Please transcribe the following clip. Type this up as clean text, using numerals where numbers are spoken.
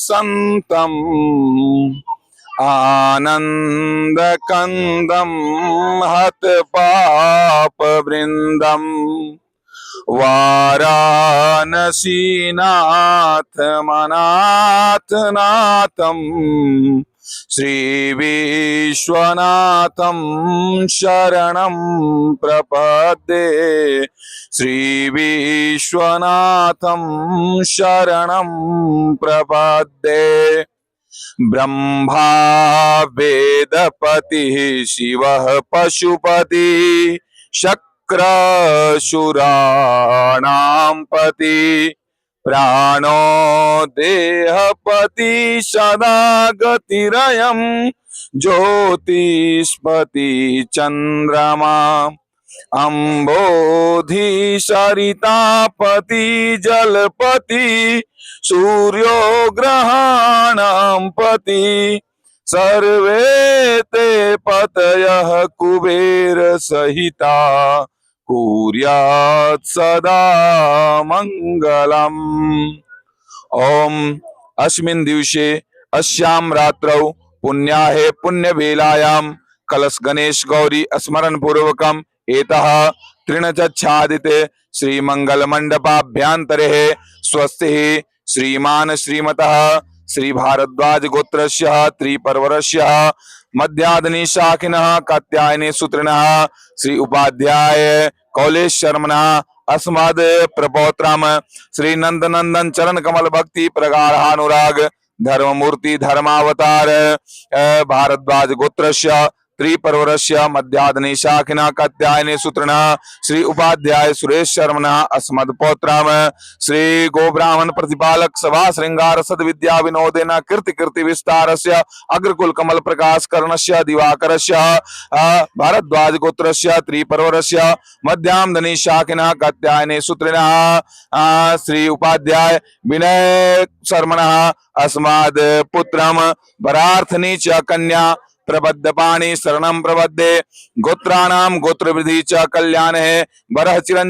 वसन्तम् आनन्दकन्दं हतपापवृन्दम् वाराणसीनाथमनाथनाथम् श्रीविश्वनाथं शरणं प्रपद्ये श्रीविश्वनाथं शरणं प्रपद्ये। ब्रह्मा वेदपतिः शिवः पशुपतिः शक्रशुराणां पति प्राणो देहपति सदा गतिरयं ज्योतिष्पति चंद्रमा अम्बोधि सरितापति जलपति सूर्यो ग्रहाणां पति सर्वे ते पतयः कुबेर सहिता कुर्यात् सदा मंगलम्। ओम अस्मिन् दिवसे अस्यां रात्रौ पुण्याहे पुण्यवेलायां कलश गणेश गौरी स्मरण पूर्वकम् एतः तृणचच्छादिते श्रीमंगल मंडपाभ्यंतरे स्वस्ति श्रीमान श्रीमतः श्री भारद्वाज गोत्रस्य त्रिपर्वरस्य मध्यादनी शाखिनः कात्यायनी सूत्रिणः श्री उपाध्याय कौलेश शर्मणः अस्मद प्रपौत्रम श्री नंदनंदन चरण कमल भक्ति प्रगाढ़ानुराग धर्ममूर्ति धर्मावतार भारद्वाज गोत्रस्य त्रिपर्वरस्य मध्यादनी शाखिनः कात्यायनी सूत्रिणः श्री उपाध्याय सुरेश शर्मणः अस्मद पौत्रम श्री गोब्राह्मण प्रतिपालक सभा श्रृंगार सद्विद्या विनोदेन कीर्ति कीर्ति विस्तारस्य अग्रकुल कमल प्रकाश कर्णस्य दिवाकरस्य भारद्वाज गोत्रस्य त्रिपर्वरस्य मध्यादनी शाखिनः कात्यायनी सूत्रिणः श्री उपाध्याय विनय शर्मणः अस्मद पुत्रम वरार्थनी च कन्या प्रबद्धपाणि शरणं प्रबद्धे गोत्राणां गोत्रवृद्धि च कल्याण है वरः चिरं